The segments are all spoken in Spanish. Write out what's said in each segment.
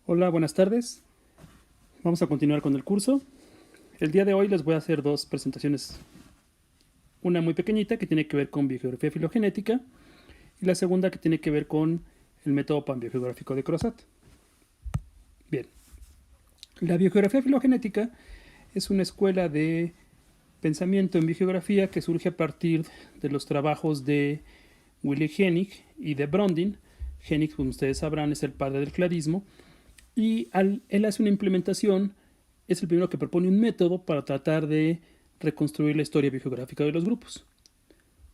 Hola, buenas tardes. Vamos a continuar con el curso. El día de hoy les voy a hacer dos presentaciones. Una muy pequeñita que tiene que ver con biogeografía filogenética y la segunda que tiene que ver con el método panbiogeográfico de Crozat. Bien, la biogeografía filogenética es una escuela de pensamiento en biogeografía que surge a partir de los trabajos de Willy Hennig y de Brondin. Hennig, como ustedes sabrán, es el padre del cladismo. Y él hace una implementación, es el primero que propone un método para tratar de reconstruir la historia biogeográfica de los grupos.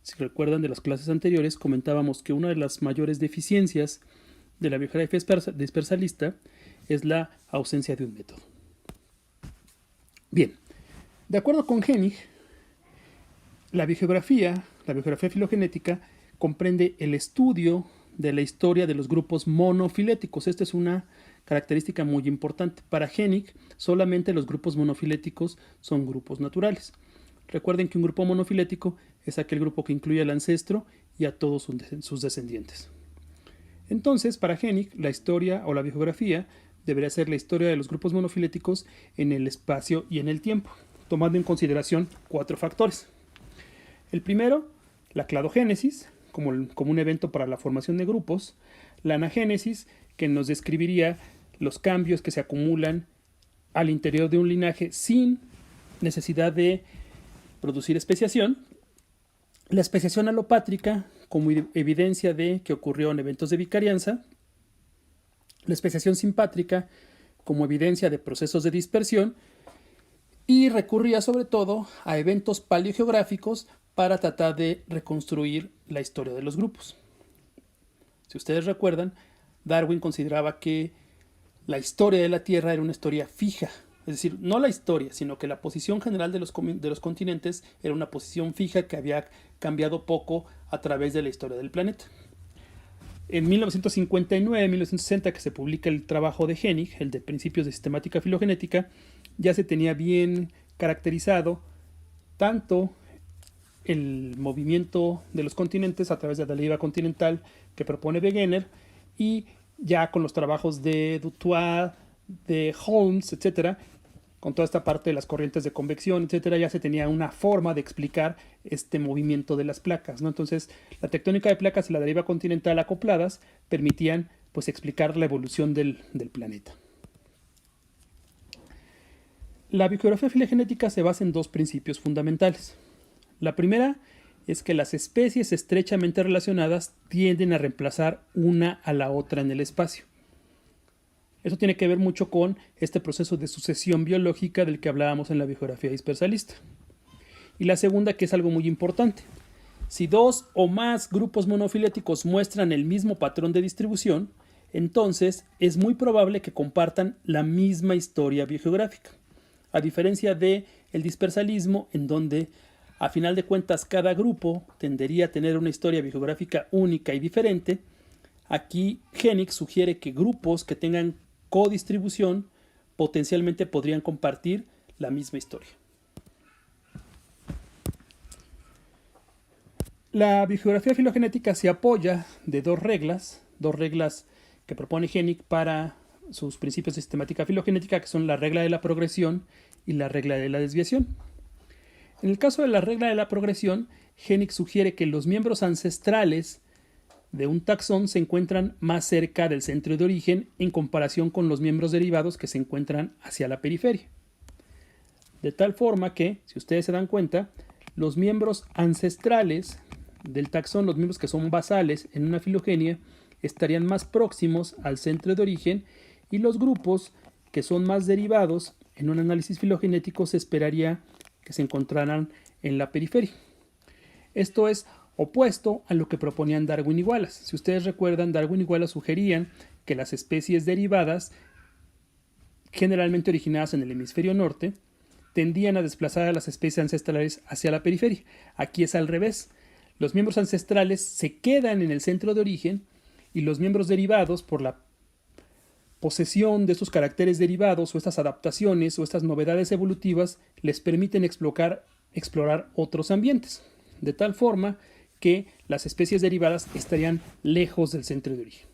Si recuerdan de las clases anteriores, comentábamos que una de las mayores deficiencias de la biogeografía dispersalista es la ausencia de un método. Bien, de acuerdo con Hennig, la biogeografía filogenética, comprende el estudio de la historia de los grupos monofiléticos. Esta es una característica muy importante. Para Hennig, solamente los grupos monofiléticos son grupos naturales. Recuerden que un grupo monofilético es aquel grupo que incluye al ancestro y a todos sus descendientes. Entonces, para Hennig, la historia o la biogeografía debería ser la historia de los grupos monofiléticos en el espacio y en el tiempo, tomando en consideración 4 factores. El primero, la cladogénesis, como un evento para la formación de grupos; la anagénesis, que nos describiría los cambios que se acumulan al interior de un linaje sin necesidad de producir especiación; la especiación alopátrica, como evidencia de que ocurrieron eventos de vicarianza; la especiación simpátrica, como evidencia de procesos de dispersión; y recurría sobre todo a eventos paleogeográficos para tratar de reconstruir la historia de los grupos. Si ustedes recuerdan, Darwin consideraba que la historia de la Tierra era una historia fija, es decir, no la historia, sino que la posición general de los continentes era una posición fija que había cambiado poco a través de la historia del planeta. En 1959-1960, que se publica el trabajo de Hennig, el de Principios de Sistemática Filogenética, ya se tenía bien caracterizado tanto el movimiento de los continentes a través de la deriva continental que propone Wegener, y ya con los trabajos de Dutoit, de Holmes, etcétera, con toda esta parte de las corrientes de convección, etcétera, ya se tenía una forma de explicar este movimiento de las placas, ¿no? Entonces, la tectónica de placas y la deriva continental acopladas permitían, pues, explicar la evolución del planeta. La biogeografía filogenética se basa en 2 principios fundamentales. La primera es que las especies estrechamente relacionadas tienden a reemplazar una a la otra en el espacio. Eso tiene que ver mucho con este proceso de sucesión biológica del que hablábamos en la biogeografía dispersalista. Y la segunda, que es algo muy importante: si 2 o más grupos monofiléticos muestran el mismo patrón de distribución, entonces es muy probable que compartan la misma historia biogeográfica. A diferencia del dispersalismo, en donde a final de cuentas cada grupo tendería a tener una historia biogeográfica única y diferente, aquí Hennig sugiere que grupos que tengan codistribución potencialmente podrían compartir la misma historia. La biogeografía filogenética se apoya de dos reglas que propone Hennig para sus principios de sistemática filogenética, que son la regla de la progresión y la regla de la desviación. En el caso de la regla de la progresión, Hennig sugiere que los miembros ancestrales de un taxón se encuentran más cerca del centro de origen en comparación con los miembros derivados que se encuentran hacia la periferia. De tal forma que, si ustedes se dan cuenta, los miembros ancestrales del taxón, los miembros que son basales en una filogenia, estarían más próximos al centro de origen, y los grupos que son más derivados en un análisis filogenético se esperaría que se encontraran en la periferia. Esto es opuesto a lo que proponían Darwin y Wallace. Si ustedes recuerdan, Darwin y Wallace sugerían que las especies derivadas, generalmente originadas en el hemisferio norte, tendían a desplazar a las especies ancestrales hacia la periferia. Aquí es al revés. Los miembros ancestrales se quedan en el centro de origen, y los miembros derivados, por la posesión de estos caracteres derivados o estas adaptaciones o estas novedades evolutivas, les permiten explorar otros ambientes, de tal forma que las especies derivadas estarían lejos del centro de origen.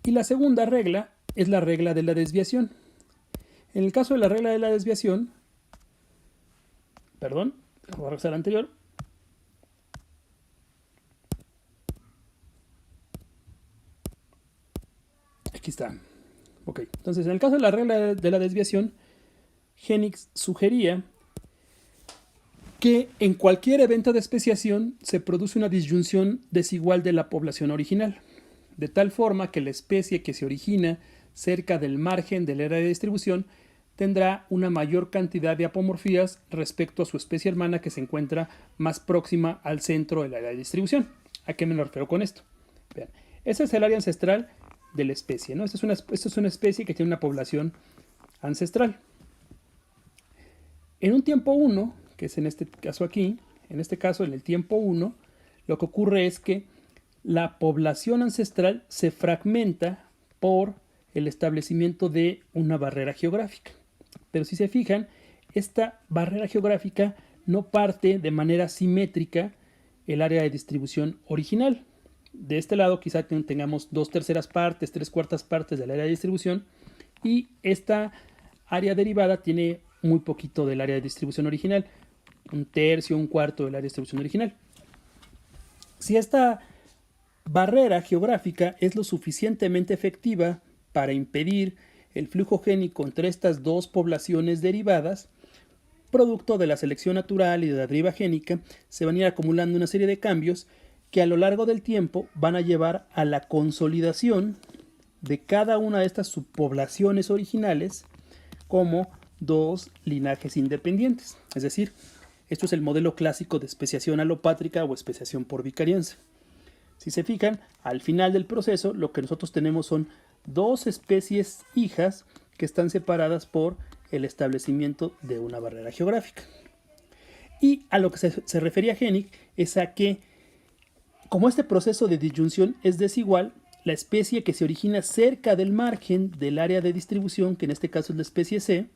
Y la segunda regla es la regla de la desviación. En el caso de la regla de la desviación, voy a regresar al anterior. Aquí está. Ok, entonces en el caso de la regla de la desviación, Hennig sugería que en cualquier evento de especiación se produce una disyunción desigual de la población original, de tal forma que la especie que se origina cerca del margen del área de distribución tendrá una mayor cantidad de apomorfías respecto a su especie hermana que se encuentra más próxima al centro del área de distribución. ¿A qué me refiero con esto? Vean, ese es el área ancestral de la especie, ¿no? Esta es una especie que tiene una población ancestral. En un tiempo 1, que es en este caso aquí, en este caso en el tiempo 1, lo que ocurre es que la población ancestral se fragmenta por el establecimiento de una barrera geográfica. Pero si se fijan, esta barrera geográfica no parte de manera simétrica el área de distribución original. De este lado quizá tengamos 2/3 partes, 3/4 partes del área de distribución, y esta área derivada tiene muy poquito del área de distribución original, 1/3, 1/4 del área de distribución original. Si esta barrera geográfica es lo suficientemente efectiva para impedir el flujo génico entre estas dos poblaciones derivadas, producto de la selección natural y de la deriva génica, se van a ir acumulando una serie de cambios que a lo largo del tiempo van a llevar a la consolidación de cada una de estas subpoblaciones originales como dos linajes independientes. Es decir, esto es el modelo clásico de especiación alopátrica o especiación por vicarianza. Si se fijan, al final del proceso lo que nosotros tenemos son dos especies hijas que están separadas por el establecimiento de una barrera geográfica. Y a lo que se refería Hennig es a que, como este proceso de disyunción es desigual, la especie que se origina cerca del margen del área de distribución, que en este caso es la especie C,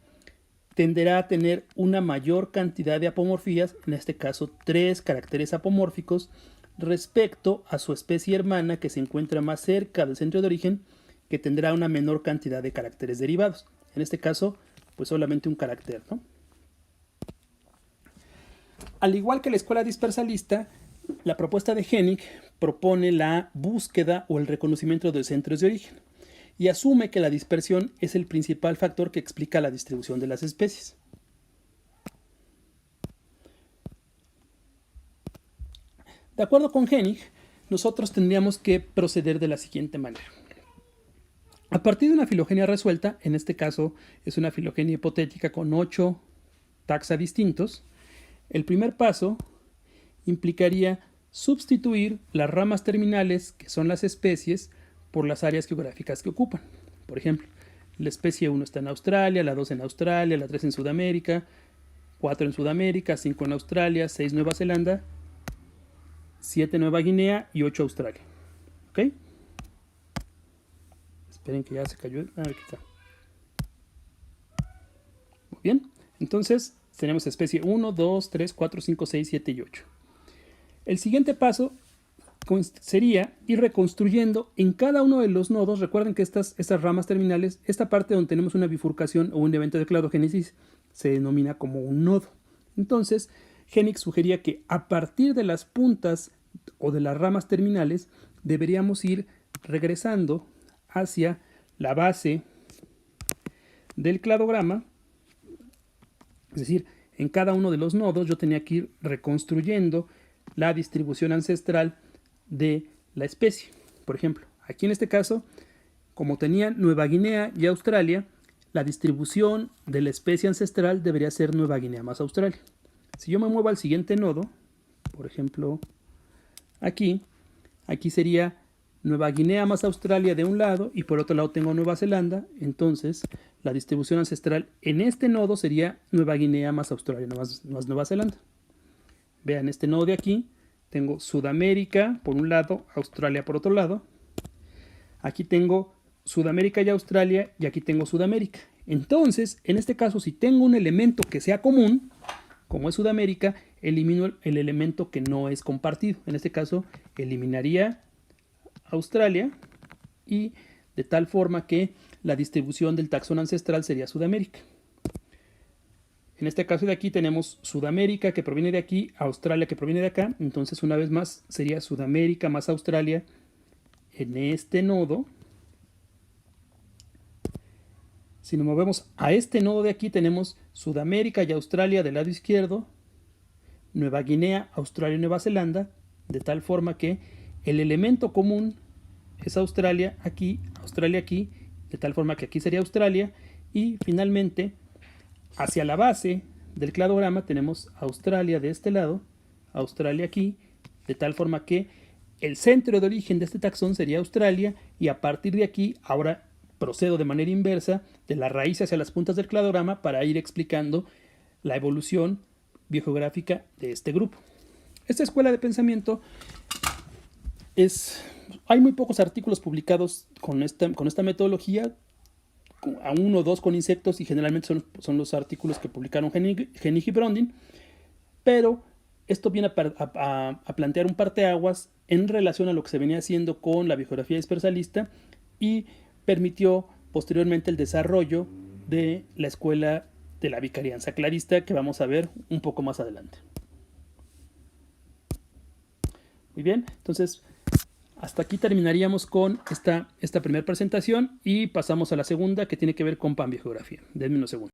tenderá a tener una mayor cantidad de apomorfías, en este caso 3 caracteres apomórficos, respecto a su especie hermana que se encuentra más cerca del centro de origen, que tendrá una menor cantidad de caracteres derivados. En este caso, pues solamente un carácter, ¿no? Al igual que la escuela dispersalista, la propuesta de Hennig propone la búsqueda o el reconocimiento de centros de origen y asume que la dispersión es el principal factor que explica la distribución de las especies. De acuerdo con Hennig, nosotros tendríamos que proceder de la siguiente manera. A partir de una filogenia resuelta, en este caso es una filogenia hipotética con 8 taxa distintos, el primer paso implicaría sustituir las ramas terminales, que son las especies, por las áreas geográficas que ocupan. Por ejemplo, la especie 1 está en Australia, la 2 en Australia, la 3 en Sudamérica, 4 en Sudamérica, 5 en Australia, 6 Nueva Zelanda, 7 Nueva Guinea y 8 Australia. ¿Ok? Esperen que ya se cayó. Aquí está. Muy bien. Entonces, tenemos especie 1, 2, 3, 4, 5, 6, 7 y 8. El siguiente paso sería ir reconstruyendo en cada uno de los nodos. Recuerden que estas ramas terminales, esta parte donde tenemos una bifurcación o un evento de cladogénesis, se denomina como un nodo. Entonces, Hennig sugería que a partir de las puntas o de las ramas terminales deberíamos ir regresando hacia la base del cladograma. Es decir, en cada uno de los nodos yo tenía que ir reconstruyendo la distribución ancestral de la especie. Por ejemplo, aquí en este caso, como tenía Nueva Guinea y Australia, la distribución de la especie ancestral debería ser Nueva Guinea más Australia. Si yo me muevo al siguiente nodo, por ejemplo, aquí sería Nueva Guinea más Australia de un lado y por otro lado tengo Nueva Zelanda. Entonces, la distribución ancestral en este nodo sería Nueva Guinea más Australia más Nueva Zelanda. Vean, este nodo de aquí tengo Sudamérica por un lado, Australia por otro lado. Aquí tengo Sudamérica y Australia y aquí tengo Sudamérica. Entonces, en este caso, si tengo un elemento que sea común, como es Sudamérica, elimino el elemento que no es compartido. En este caso, eliminaría Australia y de tal forma que la distribución del taxón ancestral sería Sudamérica. En este caso de aquí tenemos Sudamérica que proviene de aquí, Australia que proviene de acá, entonces una vez más sería Sudamérica más Australia en este nodo. Si nos movemos a este nodo de aquí tenemos Sudamérica y Australia del lado izquierdo, Nueva Guinea, Australia y Nueva Zelanda, de tal forma que el elemento común es Australia aquí, de tal forma que aquí sería Australia, y finalmente hacia la base del cladograma tenemos Australia de este lado, Australia aquí, de tal forma que el centro de origen de este taxón sería Australia, y a partir de aquí ahora procedo de manera inversa de la raíz hacia las puntas del cladograma para ir explicando la evolución biogeográfica de este grupo. Esta escuela de pensamiento hay muy pocos artículos publicados con esta metodología, a uno o dos con insectos, y generalmente son los artículos que publicaron Hennig y Brondin, pero esto viene a plantear un parteaguas en relación a lo que se venía haciendo con la biogeografía dispersalista y permitió posteriormente el desarrollo de la escuela de la vicarianza clarista, que vamos a ver un poco más adelante. Muy bien, entonces hasta aquí terminaríamos con esta primera presentación y pasamos a la segunda, que tiene que ver con panbiogeografía. Denme unos segundos.